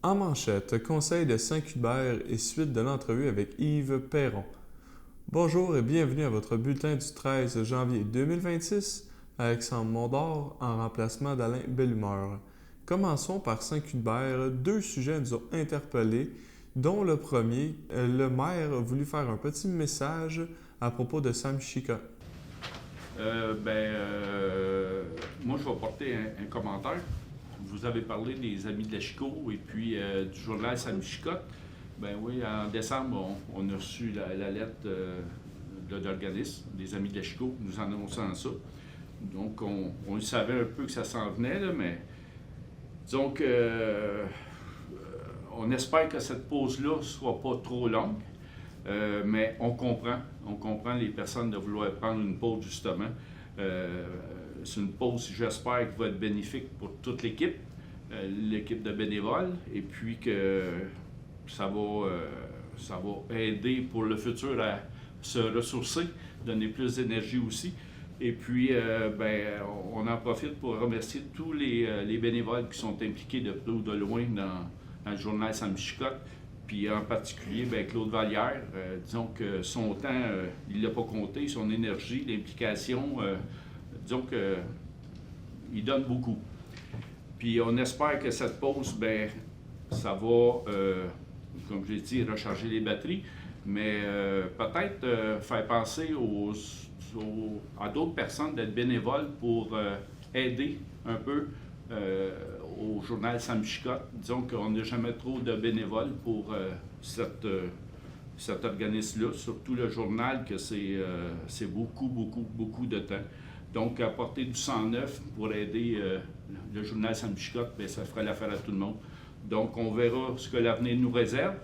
En manchette, conseil de Saint-Cuthbert et suite de l'entrevue avec Yves Perron. Bonjour et bienvenue à votre bulletin du 13 janvier 2026, Alexandre Mondor en remplacement d'Alain Bellumeur. Commençons par Saint-Cuthbert. Deux sujets nous ont interpellés, dont le premier, le maire a voulu faire un petit message à propos de Sam Chicotte. Moi, je vais porter un commentaire. Vous avez parlé des Amis de la Chico et puis du journal Sam Chicotte. Ben oui, en décembre, on a reçu la lettre de l'organisme des Amis de la Chico nous annonçant ça. Donc, on savait un peu que ça s'en venait, là, mais disons que on espère que cette pause-là ne soit pas trop longue. Mais on comprend les personnes de vouloir prendre une pause, justement. C'est une pause, j'espère, qui va être bénéfique pour toute l'équipe de bénévoles, et puis que ça va aider pour le futur à se ressourcer, donner plus d'énergie aussi. Et puis, on en profite pour remercier tous les bénévoles qui sont impliqués de près ou de loin dans le journal Sam Chicotte. Puis en particulier, Claude Vallière, disons que son temps, il ne l'a pas compté, son énergie, l'implication, disons qu'il donne beaucoup. Puis on espère que cette pause, ça va, comme je l'ai dit, recharger les batteries, mais peut-être faire penser à d'autres personnes d'être bénévoles pour aider un peu au journal Sam Chicotte. Disons qu'on n'a jamais trop de bénévoles pour cet organisme-là, surtout le journal, que c'est beaucoup de temps. Donc, apporter du 109 pour aider le journal Sam Chicotte, ça ferait l'affaire à tout le monde. Donc, on verra ce que l'avenir nous réserve.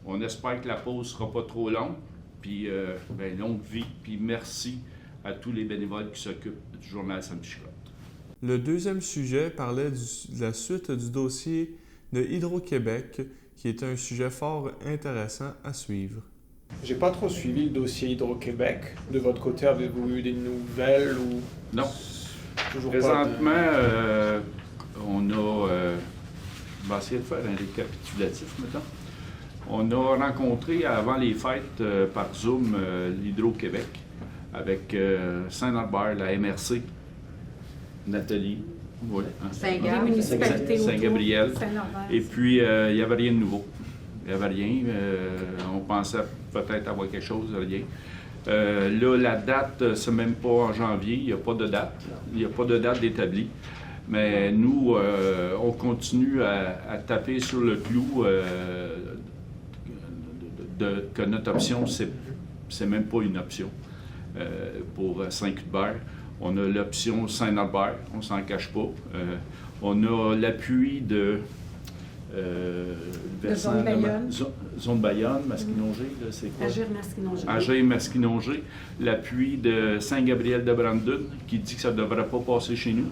On espère que la pause ne sera pas trop longue. Puis, longue vie. Puis, merci à tous les bénévoles qui s'occupent du journal Sam Chicotte. Le deuxième sujet parlait de la suite du dossier de Hydro-Québec, qui est un sujet fort intéressant à suivre. J'ai pas trop suivi le dossier Hydro-Québec. De votre côté, avez-vous eu des nouvelles ou... Non. Toujours présentement, on a... on va essayer de faire un récapitulatif maintenant. On a rencontré avant les fêtes par Zoom l'Hydro-Québec avec Saint-Norbert, la MRC, Nathalie, oui, Saint-Gabriel. Et puis, il n'y avait rien de nouveau. Il n'y avait rien. On pensait peut-être avoir quelque chose, rien. Là, la date, c'est même pas en janvier. Il n'y a pas de date. Il n'y a pas de date d'établie. Mais nous, on continue à taper sur le clou que notre option, c'est même pas une option pour Saint-Cuthbert. On a l'option Saint-Norbert, on s'en cache pas. On a l'appui de Zone Bayonne, Masquinongé, c'est quoi? Agir-Masquinongé. L'appui de Saint-Gabriel-de-Brandon, qui dit que ça ne devrait pas passer chez nous.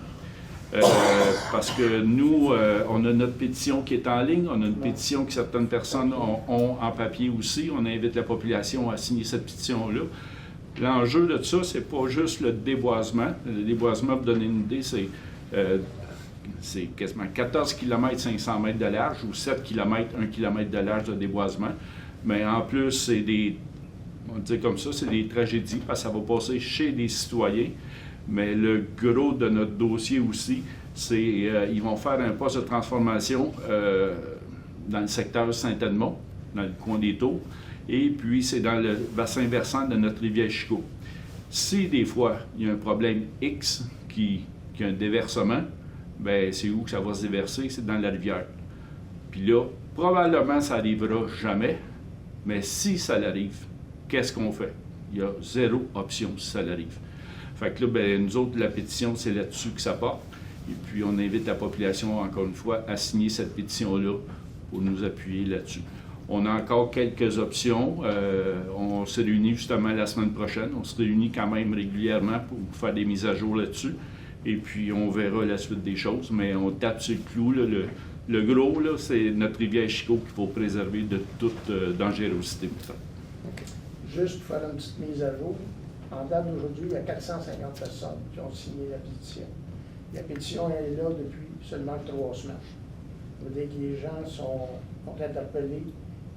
Parce que nous, on a notre pétition qui est en ligne, on a une pétition que certaines personnes ont en papier aussi. On invite la population à signer cette pétition-là. L'enjeu de ça, c'est pas juste le déboisement. Le déboisement, pour donner une idée, c'est quasiment 14 km 500 mètres de large ou 7 km 1 km de large de déboisement. Mais en plus, c'est on dit comme ça, c'est des tragédies parce que ça va passer chez les citoyens. Mais le gros de notre dossier aussi, c'est ils vont faire un poste de transformation dans le secteur Saint-Edmond, dans le coin des Tours. Et puis, c'est dans le bassin versant de notre rivière Chico. Si, des fois, il y a un problème X qui a un déversement, c'est où que ça va se déverser? C'est dans la rivière. Puis là, probablement, ça n'arrivera jamais, mais si ça l'arrive, qu'est-ce qu'on fait? Il y a zéro option si ça l'arrive. Fait que là, nous autres, la pétition, c'est là-dessus que ça part. Et puis, on invite la population, encore une fois, à signer cette pétition-là pour nous appuyer là-dessus. On a encore quelques options. On se réunit justement la semaine prochaine. On se réunit quand même régulièrement pour faire des mises à jour là-dessus. Et puis, on verra la suite des choses. Mais on tape sur le clou. Là, le gros, là, c'est notre rivière Chico qu'il faut préserver de toute dangerosité. Okay. Juste pour faire une petite mise à jour, en date d'aujourd'hui, il y a 450 personnes qui ont signé la pétition. La pétition elle est là depuis seulement 3 semaines. Je veux dire que les gens sont interpellés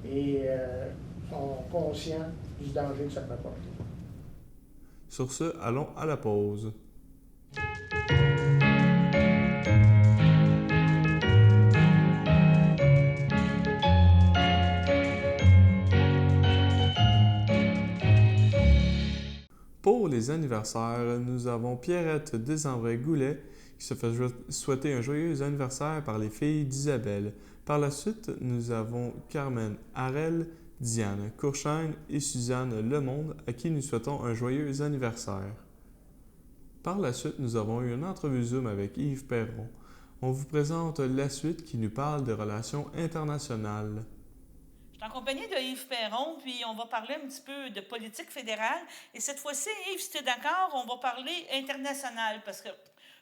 et sont conscients du danger que ça peut apporter. Sur ce, allons à la pause. Pour les anniversaires, nous avons Pierrette Desambrais-Goulet qui se fait souhaiter un joyeux anniversaire par les filles d'Isabelle. Par la suite, nous avons Carmen Harel, Diane Courchaine et Suzanne Lemonde à qui nous souhaitons un joyeux anniversaire. Par la suite, nous avons eu une entrevue Zoom avec Yves Perron. On vous présente la suite qui nous parle des relations internationales. Je suis en compagnie de Yves Perron, puis on va parler un petit peu de politique fédérale. Et cette fois-ci, Yves, si tu es d'accord, on va parler international, parce que,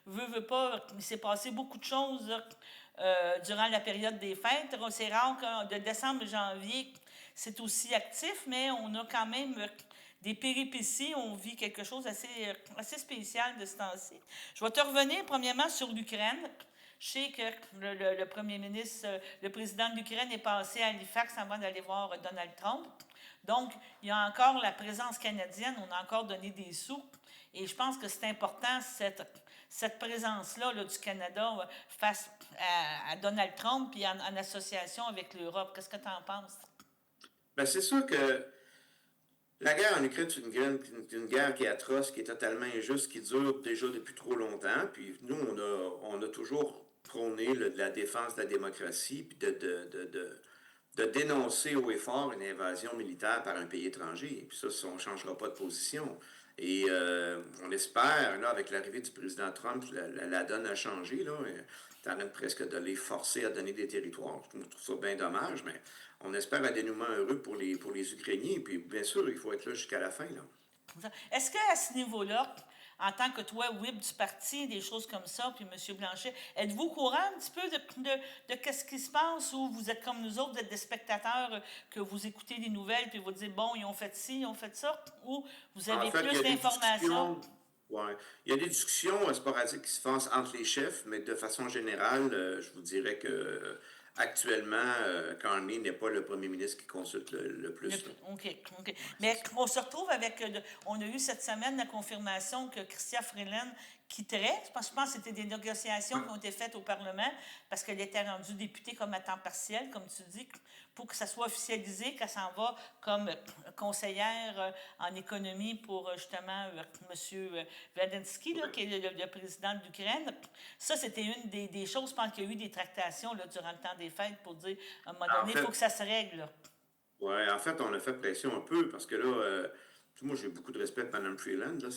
veux pas, il s'est passé beaucoup de choses durant la période des fêtes. C'est rare que de décembre à janvier, c'est aussi actif, mais on a quand même des péripéties. On vit quelque chose assez spécial de ce temps-ci. Je vais te revenir premièrement sur l'Ukraine. Je sais que le premier ministre, le président de l'Ukraine est passé à Halifax avant d'aller voir Donald Trump. Donc, il y a encore la présence canadienne, on a encore donné des sous. Et je pense que c'est important, cette présence-là là, du Canada face à Donald Trump et en association avec l'Europe. Qu'est-ce que tu en penses? Bien, c'est sûr que la guerre en Ukraine, c'est une guerre qui est atroce, qui est totalement injuste, qui dure déjà depuis trop longtemps. Puis nous, on a toujours prôné de la défense de la démocratie, puis de dénoncer haut et fort une invasion militaire par un pays étranger. Et puis ça, on ne changera pas de position. Et on espère, là, avec l'arrivée du président Trump, la donne a changé. Là. Il est en train presque de les forcer à donner des territoires. Je trouve ça bien dommage, mais on espère un dénouement heureux pour les Ukrainiens. Puis bien sûr, il faut être là jusqu'à la fin. Là. Est-ce qu'à ce niveau-là, en tant que toi, whip du parti, des choses comme ça, puis M. Blanchet, êtes-vous au courant un petit peu de qu'est-ce qui se passe, ou vous êtes comme nous autres, vous êtes des spectateurs, que vous écoutez les nouvelles, puis vous dites, bon, ils ont fait ci, ils ont fait ça, ou vous avez plus d'informations? Oui. Il y a des discussions sporadiques qui se font entre les chefs, mais de façon générale, je vous dirais que actuellement, Carney n'est pas le premier ministre qui consulte le plus. OK. Mais on se retrouve avec... on a eu cette semaine la confirmation que Chrystia Freeland quitterait. Je pense que c'était des négociations qui ont été faites au Parlement parce qu'elle était rendue députée comme à temps partiel, comme tu dis, pour que ça soit officialisé, qu'elle s'en va comme conseillère en économie pour justement M. Zelensky, là, qui est le président de l'Ukraine. Ça, c'était une des choses, je pense qu'il y a eu des tractations là, durant le temps des fêtes pour dire, à un moment donné, il faut que ça se règle. Oui, en fait, on a fait pression un peu parce que là... moi, j'ai beaucoup de respect pour Mme Freeland. Là,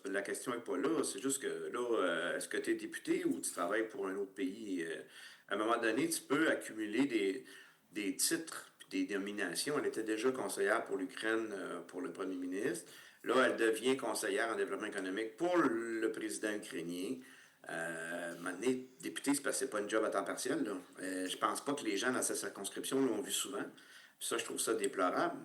la question n'est pas là. C'est juste que là, est-ce que tu es député ou tu travailles pour un autre pays? À un moment donné, tu peux accumuler des titres et des nominations. Elle était déjà conseillère pour l'Ukraine, pour le premier ministre. Là, elle devient conseillère en développement économique pour le président ukrainien. Maintenant, député, c'est parce que c'est pas une job à temps partiel. Là. Je pense pas que les gens dans cette circonscription l'ont vu souvent. Puis ça, je trouve ça déplorable.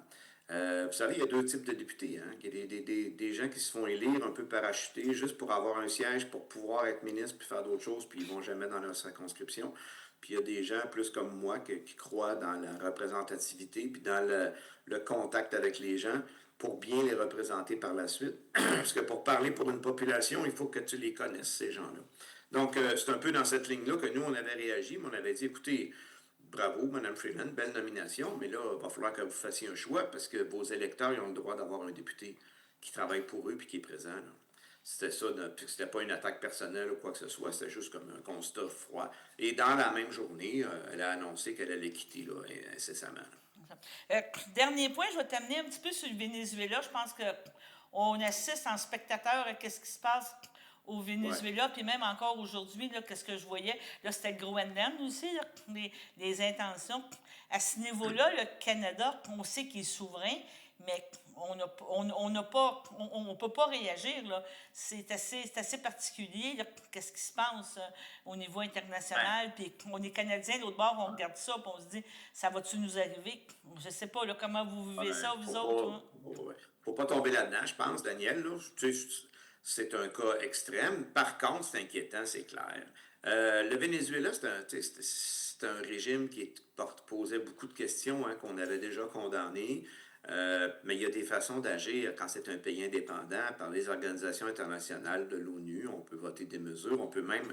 Vous savez, il y a deux types de députés. Hein? Il y a des gens qui se font élire un peu parachutés juste pour avoir un siège, pour pouvoir être ministre puis faire d'autres choses, puis ils ne vont jamais dans leur circonscription. Puis il y a des gens plus comme moi qui croient dans la représentativité puis dans le contact avec les gens pour bien les représenter par la suite. Parce que pour parler pour une population, il faut que tu les connaisses, ces gens-là. Donc, c'est un peu dans cette ligne-là que nous, on avait réagi, mais on avait dit, écoutez, bravo, Mme Freeland, belle nomination, mais là, il va falloir que vous fassiez un choix parce que vos électeurs ils ont le droit d'avoir un député qui travaille pour eux et qui est présent. Là. C'était ça, c'était pas une attaque personnelle ou quoi que ce soit, c'était juste comme un constat froid. Et dans la même journée, elle a annoncé qu'elle allait quitter là, incessamment. Dernier point, je vais t'amener un petit peu sur le Venezuela. Je pense qu'on assiste en spectateur à ce qui se passe au Venezuela, puis même encore aujourd'hui, qu'est-ce que je voyais, là, c'était le Groenland aussi, là, les intentions. À ce niveau-là, le Canada, on sait qu'il est souverain, mais on ne peut pas réagir. Là. C'est assez particulier, là, qu'est-ce qui se passe au niveau international, puis on est Canadiens, l'autre bord, on regarde ça, puis on se dit, ça va-tu nous arriver? Je ne sais pas, là, comment vous vivez ça, vous autres? Il ne faut pas tomber là-dedans, je pense, Daniel, là. C'est un cas extrême. Par contre, c'est inquiétant, c'est clair. Le Venezuela, c'est un régime qui posait beaucoup de questions, hein, qu'on avait déjà condamnées. Mais il y a des façons d'agir quand c'est un pays indépendant. Par les organisations internationales de l'ONU, on peut voter des mesures, on peut même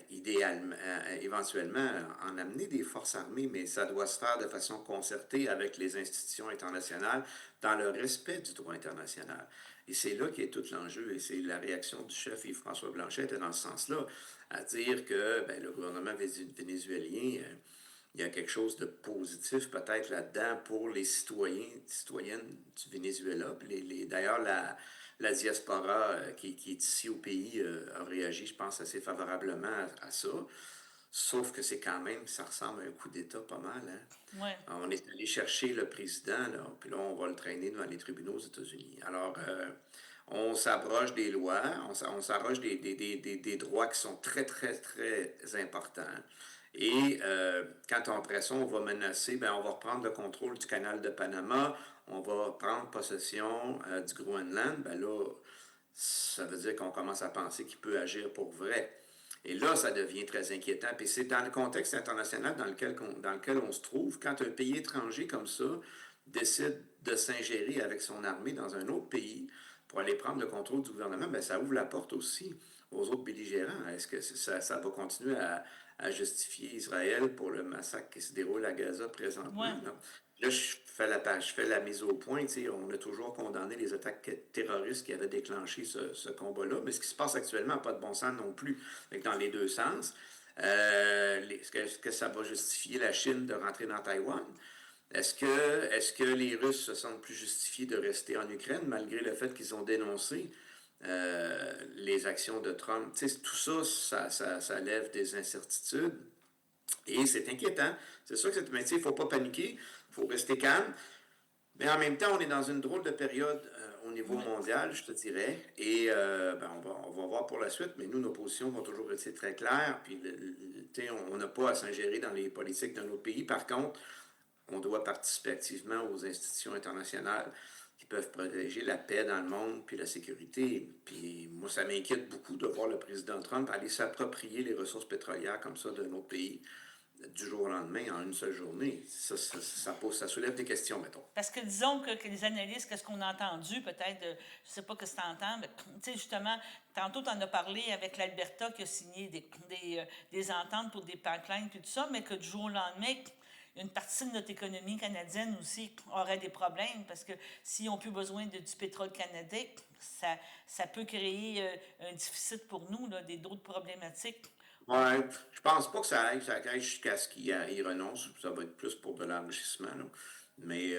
idéalement, éventuellement en amener des forces armées, mais ça doit se faire de façon concertée avec les institutions internationales dans le respect du droit international. Et c'est là qu'est tout l'enjeu, et c'est la réaction du chef Yves-François Blanchet était dans ce sens-là, à dire que le gouvernement vénézuélien, il y a quelque chose de positif peut-être là-dedans pour les citoyennes du Venezuela. D'ailleurs, la diaspora qui est ici au pays a réagi, je pense, assez favorablement à ça. Sauf que c'est quand même, ça ressemble à un coup d'État pas mal. Hein? Ouais. On est allé chercher le président, là, puis là, on va le traîner devant les tribunaux aux États-Unis. Alors, on s'abroge des lois, on s'abroge des droits qui sont très, très, très importants. Et quand après ça, on va menacer, on va reprendre le contrôle du canal de Panama, on va prendre possession du Groenland, là, ça veut dire qu'on commence à penser qu'il peut agir pour vrai. Et là, ça devient très inquiétant. Puis c'est dans le contexte international dans lequel on se trouve, quand un pays étranger comme ça décide de s'ingérer avec son armée dans un autre pays pour aller prendre le contrôle du gouvernement, ça ouvre la porte aussi aux autres belligérants. Est-ce que ça va continuer à justifier Israël pour le massacre qui se déroule à Gaza présentement? Ouais. Non. Là, je fais la mise au point. On a toujours condamné les attaques terroristes qui avaient déclenché ce combat-là, mais ce qui se passe actuellement n'a pas de bon sens non plus, dans les deux sens. Est-ce que ça va justifier la Chine de rentrer dans Taïwan? Est-ce que les Russes se sentent plus justifiés de rester en Ukraine, malgré le fait qu'ils ont dénoncé les actions de Trump? Tout ça lève des incertitudes. Et c'est inquiétant. C'est sûr que il ne faut pas paniquer, il faut rester calme. Mais en même temps, on est dans une drôle de période au niveau mondial, je te dirais. Et on va voir pour la suite, mais nous, nos positions vont toujours rester très claires. Puis, on n'a pas à s'ingérer dans les politiques de nos pays. Par contre, on doit participer activement aux institutions internationales qui peuvent protéger la paix dans le monde puis la sécurité. Puis moi, ça m'inquiète beaucoup de voir le président Trump aller s'approprier les ressources pétrolières comme ça de notre pays du jour au lendemain, en une seule journée. Ça soulève des questions, mettons. Parce que disons que les analystes, qu'est-ce qu'on a entendu, peut-être, je ne sais pas ce que tu entends, mais tu sais, justement, tantôt, tu en as parlé avec l'Alberta qui a signé des ententes pour des pipelines puis tout ça, mais que du jour au lendemain, une partie de notre économie canadienne aussi aurait des problèmes parce que s'ils n'ont plus besoin du pétrole canadien, ça peut créer un déficit pour nous, d'autres problématiques. Oui, je pense pas que ça aille jusqu'à ce qu'il y renonce. Ça va être plus pour de l'enrichissement. Là. Mais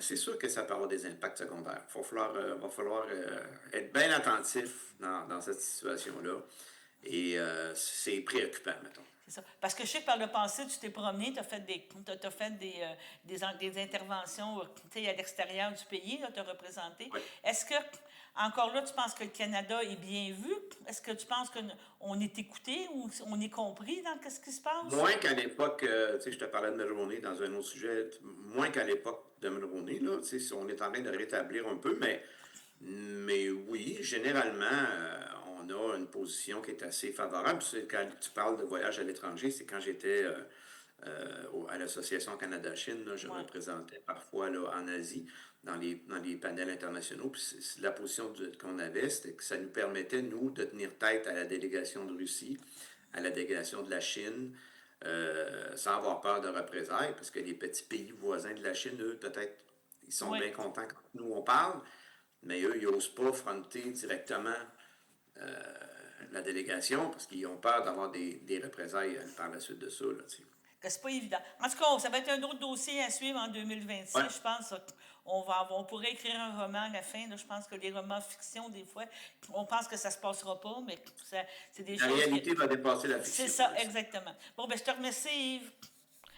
c'est sûr que ça peut avoir des impacts secondaires. Va falloir être bien attentif dans cette situation-là. Et c'est préoccupant, mettons. C'est ça. Parce que je sais que par le passé, tu t'es promené, tu as fait des interventions à l'extérieur du pays, tu as représenté. Oui. Est-ce que, encore là, tu penses que le Canada est bien vu? Est-ce que tu penses qu'on est écouté ou on est compris dans ce qui se passe? Moins qu'à l'époque, je te parlais de Mulroney dans un autre sujet, moins qu'à l'époque de Mulroney, là, on est en train de rétablir un peu, mais oui, généralement, on a une position qui est assez favorable. Quand tu parles de voyage à l'étranger, c'est quand j'étais à l'Association Canada-Chine, je représentais parfois là, en Asie, dans les panels internationaux. Puis la position qu'on avait, c'était que ça nous permettait, nous, de tenir tête à la délégation de Russie, à la délégation de la Chine, sans avoir peur de représailles, parce que les petits pays voisins de la Chine, eux, peut-être, ils sont bien contents quand nous, on parle. Mais eux, ils n'osent pas fronter directement la délégation parce qu'ils ont peur d'avoir des représailles par la suite de ça. Là, c'est pas évident. En tout cas, ça va être un autre dossier à suivre en 2026. Ouais. Je pense on pourrait écrire un roman à la fin. Là, je pense que les romans fiction, des fois, on pense que ça se passera pas, mais c'est des choses... La réalité va dépasser la fiction. C'est ça, exactement. Bon, je te remercie, Yves.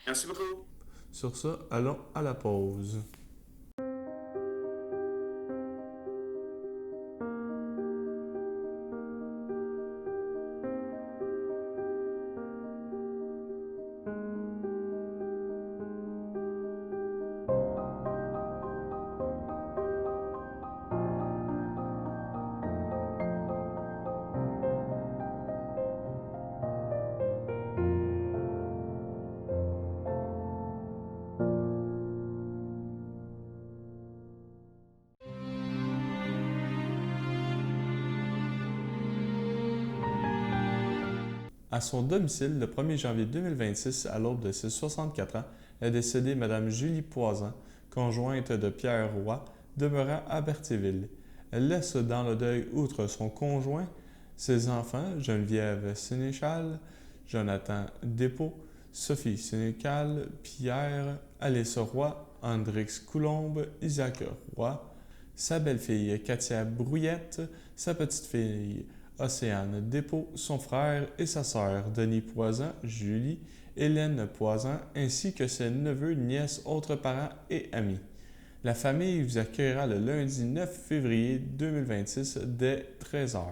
Merci beaucoup. Sur ça, allons à la pause. À son domicile, le 1er janvier 2026, à l'aube de ses 64 ans, est décédée Mme Julie Poisan, conjointe de Pierre Roy, demeurant à Berthierville. Elle laisse dans le deuil, outre son conjoint, ses enfants, Geneviève Sénéchal, Jonathan Despaux, Sophie Sénécal, Pierre, Alice Roy, Andrix Coulombe, Isaac Roy, sa belle-fille Katia Brouillette, sa petite-fille Océane Despaux, son frère et sa sœur Denis Poisan, Julie, Hélène Poisan, ainsi que ses neveux, nièces, autres parents et amis. La famille vous accueillera le lundi 9 février 2026 dès 13h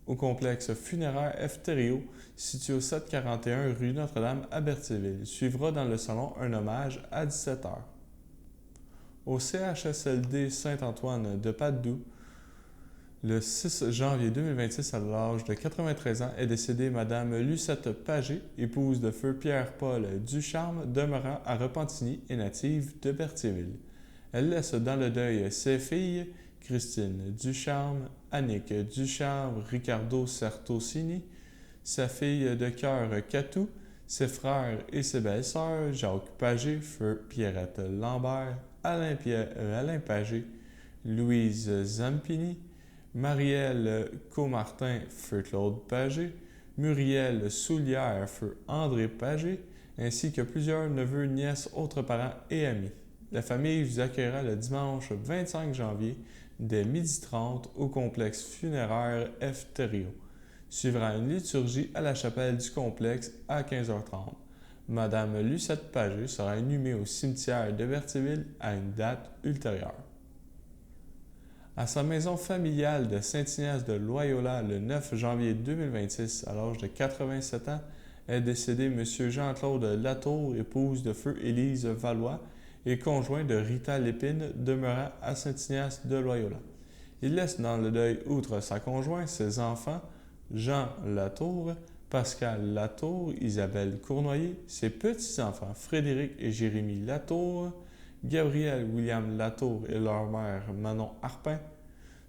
au complexe funéraire F. Thériault, situé au 741 rue Notre-Dame à Berthierville. Suivra dans le salon un hommage à 17h. Au CHSLD Saint-Antoine de Padoue, le 6 janvier 2026, à l'âge de 93 ans, est décédée Mme Lucette Pagé, épouse de feu Pierre-Paul Ducharme, demeurant à Repentigny et native de Berthierville. Elle laisse dans le deuil ses filles, Christine Ducharme, Annick Ducharme, Ricardo Certosini, sa fille de cœur Catou, ses frères et ses belles-sœurs, Jacques Pagé, feu Pierrette Lambert, Alain Pagé, Louise Zampini, Marielle Comartin, feu Claude Pagé, Muriel Soulière, feu André Pagé, ainsi que plusieurs neveux, nièces, autres parents et amis. La famille vous accueillera le dimanche 25 janvier dès 12h30 au complexe funéraire F. Thériault. Suivra une liturgie à la chapelle du complexe à 15h30. Madame Lucette Pagé sera inhumée au cimetière de Berthierville à une date ultérieure. À sa maison familiale de Saint-Ignace de Loyola le 9 janvier 2026, à l'âge de 87 ans, est décédé M. Jean-Claude Latour, épouse de feu Élise Valois, et conjoint de Rita Lépine, demeurant à Saint-Ignace de Loyola. Il laisse dans le deuil, outre sa conjointe, ses enfants, Jean Latour, Pascal Latour, Isabelle Cournoyer, ses petits-enfants Frédéric et Jérémy Latour, Gabriel William Latour et leur mère Manon Harpin,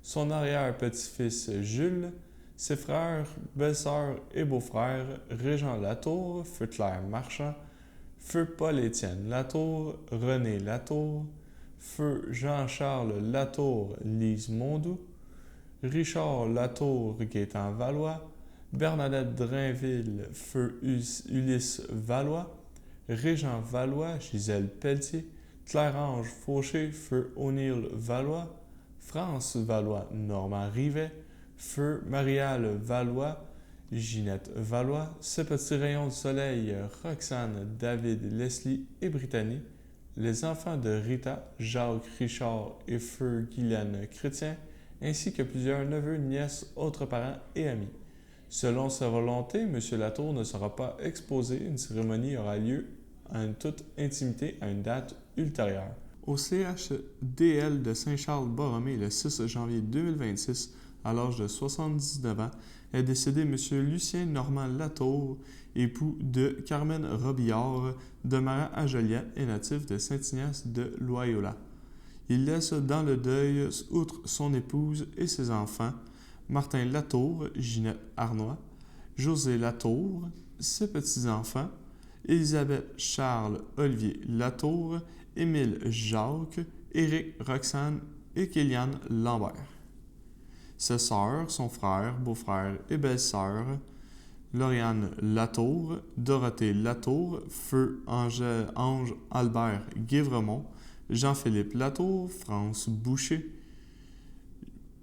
son arrière-petit-fils Jules, ses frères, belles-sœurs et beaux-frères Régent Latour, feu Claire Marchand, feu Paul-Étienne Latour, René Latour, feu Jean-Charles Latour, Lise Mondou, Richard Latour, Gaétan Valois, Bernadette Drainville, feu Ulysse Valois, Régent Valois, Gisèle Pelletier, Claire-Ange Fauché, feu O'Neill Valois, France Valois, Normand Rivet, feu Mariale Valois, Ginette Valois, ses petits rayons de soleil, Roxane, David, Leslie et Brittany, les enfants de Rita, Jacques Richard et feu Guylaine Chrétien, ainsi que plusieurs neveux, nièces, autres parents et amis. Selon sa volonté, M. Latour ne sera pas exposé. Une cérémonie aura lieu en toute intimité à une date ultérieure. Au CHDL de Saint-Charles-Borromée, le 6 janvier 2026, à l'âge de 79 ans, est décédé M. Lucien Normand Latour, époux de Carmen Robillard, demeurant à Joliette et natif de Saint-Ignace de Loyola. Il laisse dans le deuil, outre son épouse et ses enfants, Martin Latour, Ginette Arnois, José Latour, ses petits-enfants, Élisabeth Charles Olivier Latour, Émile Jacques, Éric Roxane et Kéliane Lambert. Ses sœurs, son frère, beau-frère et belle-sœur, Lauriane Latour, Dorothée Latour, feu Ange Albert Guévremont, Jean-Philippe Latour, France Boucher,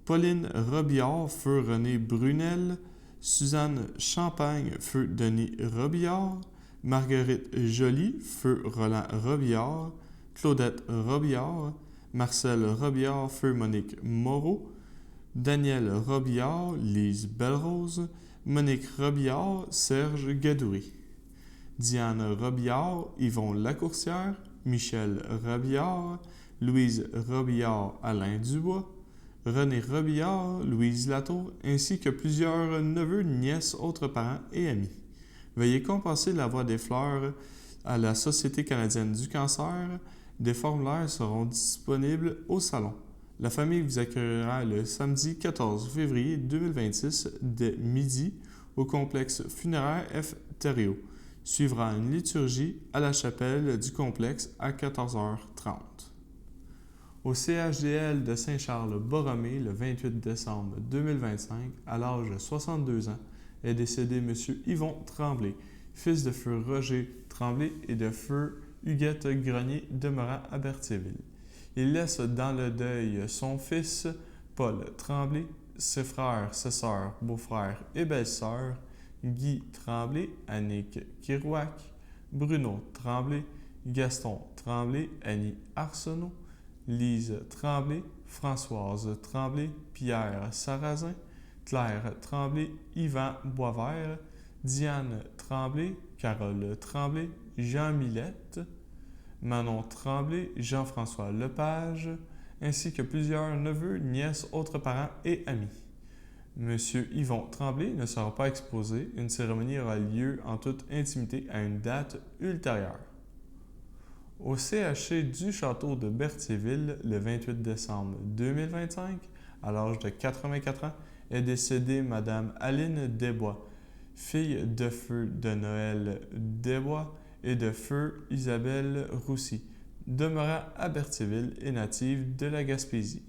Pauline Robillard, feu René Brunel, Suzanne Champagne, feu Denis Robillard, Marguerite Joly, feu Roland Robillard, Claudette Robillard, Marcel Robillard, feu Monique Moreau, Daniel Robillard, Lise Belrose, Monique Robillard, Serge Gadoury, Diane Robillard, Yvon Lacourcière, Michel Robillard, Louise Robillard, Alain Dubois, René Robillard, Louise Latour, ainsi que plusieurs neveux, nièces, autres parents et amis. Veuillez compenser la voie des fleurs à la Société canadienne du cancer. Des formulaires seront disponibles au salon. La famille vous accueillera le samedi 14 février 2026 dès midi au complexe funéraire F. Thériault. Suivra une liturgie à la chapelle du complexe à 14h30. Au CHDL de Saint-Charles-Borromée, le 28 décembre 2025, à l'âge de 62 ans, est décédé M. Yvon Tremblay, fils de feu Roger Tremblay et de feu Huguette Grenier demeurant à Berthierville. Il laisse dans le deuil son fils Paul Tremblay, ses frères, ses sœurs, beaux-frères et belles-sœurs, Guy Tremblay, Annick Kirouac, Bruno Tremblay, Gaston Tremblay, Annie Arsenault, Lise Tremblay, Françoise Tremblay, Pierre Sarrazin, Claire Tremblay, Yvan Boisvert, Diane Tremblay, Carole Tremblay, Jean Millette, Manon Tremblay, Jean-François Lepage, ainsi que plusieurs neveux, nièces, autres parents et amis. Monsieur Yvon Tremblay ne sera pas exposé. Une cérémonie aura lieu en toute intimité à une date ultérieure. Au CHC du château de Berthierville, le 28 décembre 2025, à l'âge de 84 ans, est décédée Madame Aline Desbois, fille de feu de Noël Desbois et de feu Isabelle Roussy, demeurant à Berthierville et native de la Gaspésie.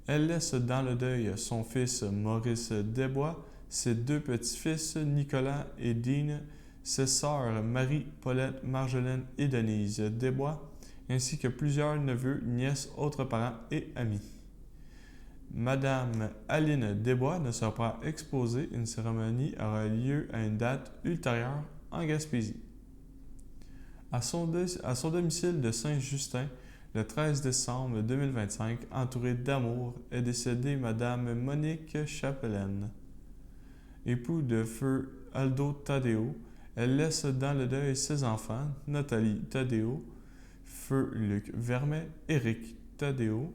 Elle laisse dans le deuil son fils Maurice Desbois, ses deux petits-fils Nicolas et Dean, ses sœurs Marie, Paulette, Marjolaine et Denise Desbois, ainsi que plusieurs neveux, nièces, autres parents et amis. Madame Aline Desbois ne sera pas exposée. Une cérémonie aura lieu à une date ultérieure en Gaspésie. À son domicile de Saint-Justin, le 13 décembre 2025, entourée d'amour, est décédée Madame Monique Chapelaine. Époux de feu Aldo Taddeo, elle laisse dans le deuil ses enfants, Nathalie Taddeo, feu Luc Vermet, Éric Taddeo,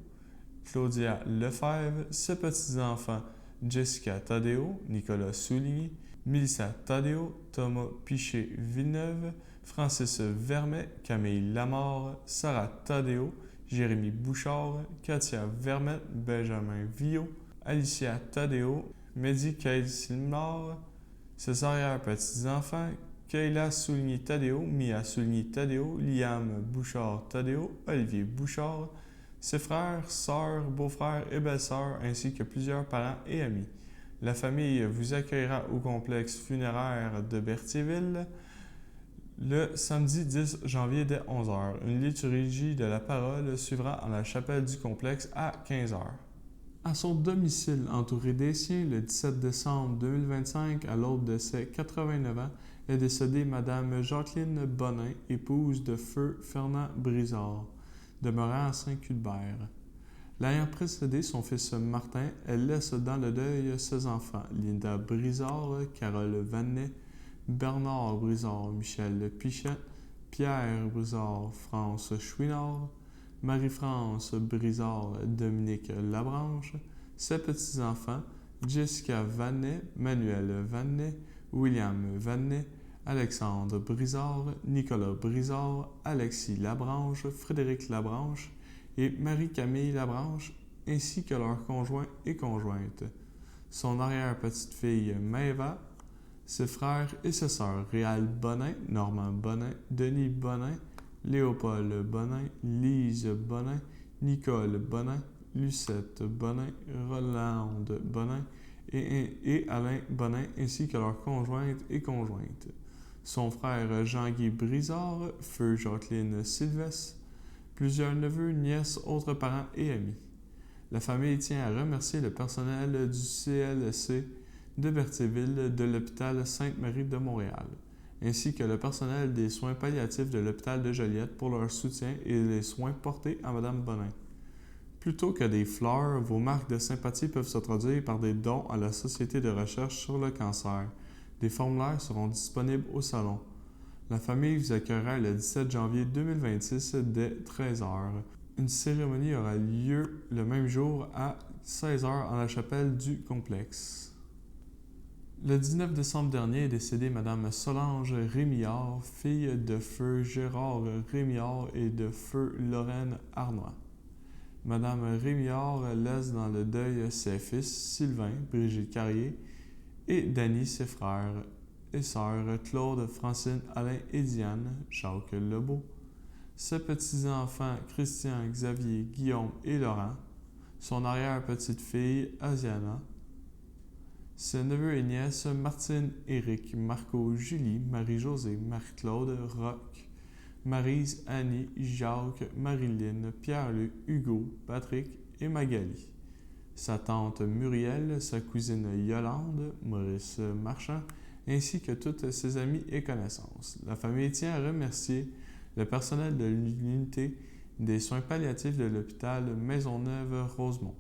Claudia Lefebvre, ses petits-enfants Jessica Taddeo, Nicolas Souligny, Mélissa Taddeo, Thomas Piché-Villeneuve, Francis Vermet, Camille Lamarre, Sarah Taddeo, Jérémy Bouchard, Katia Vermette, Benjamin Villot, Alicia Taddeo, Mehdi Kail-Silmar, ses arrière-petits-enfants, Kayla Souligny-Taddeo, Mia Souligny-Taddeo, Liam Bouchard-Taddeo, Olivier Bouchard, ses frères, sœurs, beaux-frères et belles-sœurs, ainsi que plusieurs parents et amis. La famille vous accueillera au complexe funéraire de Berthierville le samedi 10 janvier dès 11h. Une liturgie de la parole suivra en la chapelle du complexe à 15h. À son domicile entouré des siens, le 17 décembre 2025, à l'aube de ses 89 ans, est décédée Madame Jacqueline Bonin, épouse de feu Fernand Brizard, demeurant à Saint-Cuthbert. L'ayant précédé son fils Martin, elle laisse dans le deuil ses enfants, Linda Brizard, Carole Vanet, Bernard Brizard, Michel Pichette, Pierre Brizard, France Chouinard, Marie-France Brizard, Dominique Labranche, ses petits-enfants, Jessica Vanet, Manuel Vanet, William Vanet, Alexandre Brizard, Nicolas Brizard, Alexis Labranche, Frédéric Labranche et Marie-Camille Labranche, ainsi que leurs conjoints et conjointes. Son arrière-petite-fille Maëva, ses frères et ses sœurs Réal Bonin, Normand Bonin, Denis Bonin, Léopold Bonin, Lise Bonin, Nicole Bonin, Lucette Bonin, Rolande Bonin et Alain Bonin, ainsi que leurs conjointes et conjointes. Son frère Jean-Guy Brizard, feu Jacqueline Sylvestre, plusieurs neveux, nièces, autres parents et amis. La famille tient à remercier le personnel du CLSC de Berthierville de l'hôpital Sainte-Marie de Montréal, ainsi que le personnel des soins palliatifs de l'hôpital de Joliette pour leur soutien et les soins portés à Mme Bonin. Plutôt que des fleurs, vos marques de sympathie peuvent se traduire par des dons à la Société de recherche sur le cancer. Des formulaires seront disponibles au salon. La famille vous accueillera le 17 janvier 2026 dès 13h. Une cérémonie aura lieu le même jour à 16h en la chapelle du complexe. Le 19 décembre dernier est décédée Mme Solange Rémillard, fille de feu Gérard Rémillard et de feu Lorraine Arnois. Mme Rémillard laisse dans le deuil ses fils Sylvain, Brigitte Carrier, et Danny, ses frères et sœurs Claude, Francine, Alain et Diane, Jacques Lebeau, ses petits-enfants Christian, Xavier, Guillaume et Laurent, son arrière-petite-fille Asiana, ses neveux et nièces Martine, Éric, Marco, Julie, Marie-Josée, Marie-Claude, Roch, Maryse, Annie, Jacques, Marilyn, Pierre-Luc, Hugo, Patrick et Magali. Sa tante Muriel, sa cousine Yolande, Maurice Marchand, ainsi que toutes ses amies et connaissances. La famille tient à remercier le personnel de l'unité des soins palliatifs de l'hôpital Maisonneuve-Rosemont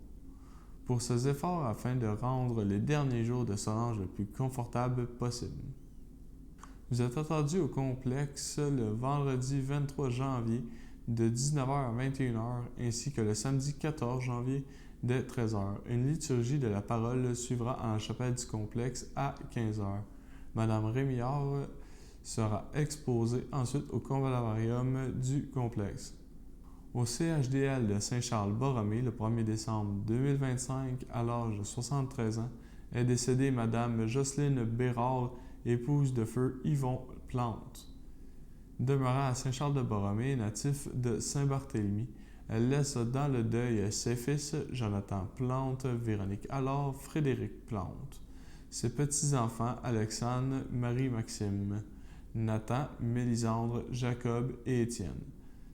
pour ses efforts afin de rendre les derniers jours de Solange le plus confortable possible. Vous êtes attendu au complexe le vendredi 23 janvier de 19h à 21h ainsi que le samedi 14 janvier dès 13h. Une liturgie de la parole suivra en chapelle du complexe à 15h. Madame Rémillard sera exposée ensuite au convalarium du complexe. Au CHDL de Saint-Charles-Borromée, le 1er décembre 2025, à l'âge de 73 ans, est décédée Madame Jocelyne Bérard, épouse de feu Yvon Plante. Demeurant à Saint-Charles-de-Borromée, natif de Saint-Barthélemy, elle laisse dans le deuil ses fils Jonathan Plante, Véronique Allard, Frédéric Plante, ses petits-enfants Alexandre, Marie-Maxime, Nathan, Mélisandre, Jacob et Étienne.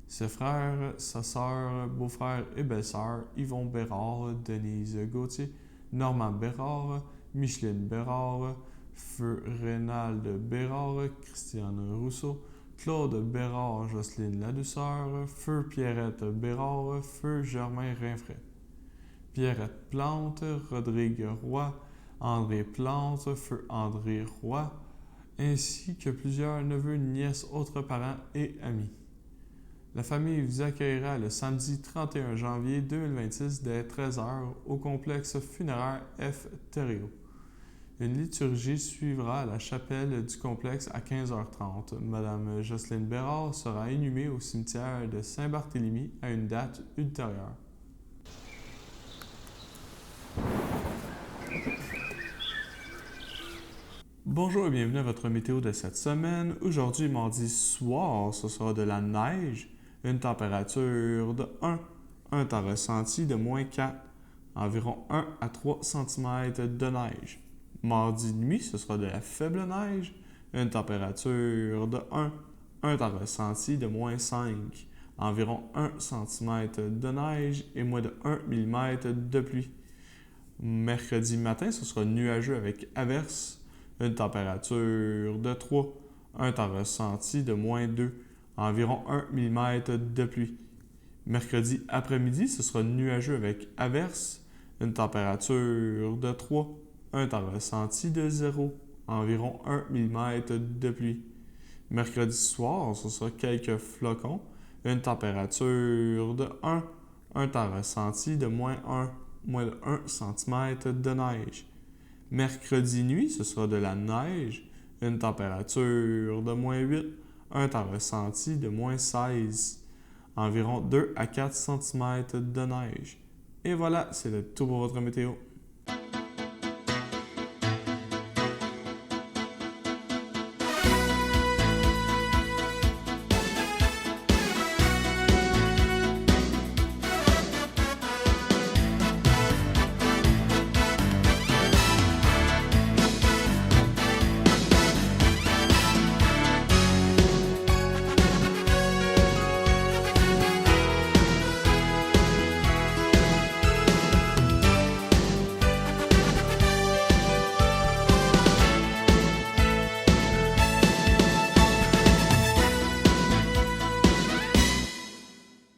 Ses frères, sa sœur, beau-frère et belle-sœur, Yvon Bérard, Denise Gauthier, Normand Bérard, Micheline Bérard, Feu Rénald Bérard, Christiane Rousseau, Claude Bérard, Jocelyne Ladouceur, Feu Pierrette Bérard, Feu Germain Rinfray, Pierrette Plante, Rodrigue Roy, André Plante, Feu André Roy, ainsi que plusieurs neveux, nièces, autres parents et amis. La famille vous accueillera le samedi 31 janvier 2026 dès 13h au complexe funéraire F. Thériault. Une liturgie suivra à la chapelle du complexe à 15h30. Madame Jocelyne Bérard sera inhumée au cimetière de Saint-Barthélemy à une date ultérieure. Bonjour et bienvenue à votre météo de cette semaine. Aujourd'hui, mardi soir, ce sera de la neige, une température de 1, un temps ressenti de moins 4, environ 1 à 3 cm de neige. Mardi nuit, ce sera de la faible neige, une température de 1, un temps ressenti de moins 5, environ 1 cm de neige et moins de 1 mm de pluie. Mercredi matin, ce sera nuageux avec averses, une température de 3, un temps ressenti de moins 2, environ 1 mm de pluie. Mercredi après-midi, ce sera nuageux avec averses, une température de 3, un temps ressenti de 0, environ 1 mm de pluie. Mercredi soir, ce sera quelques flocons, une température de 1, un temps ressenti de moins de 1 cm de neige. Mercredi nuit, ce sera de la neige, une température de moins 8, un temps ressenti de moins 16, environ 2 à 4 cm de neige. Et voilà, c'est le tout pour votre météo.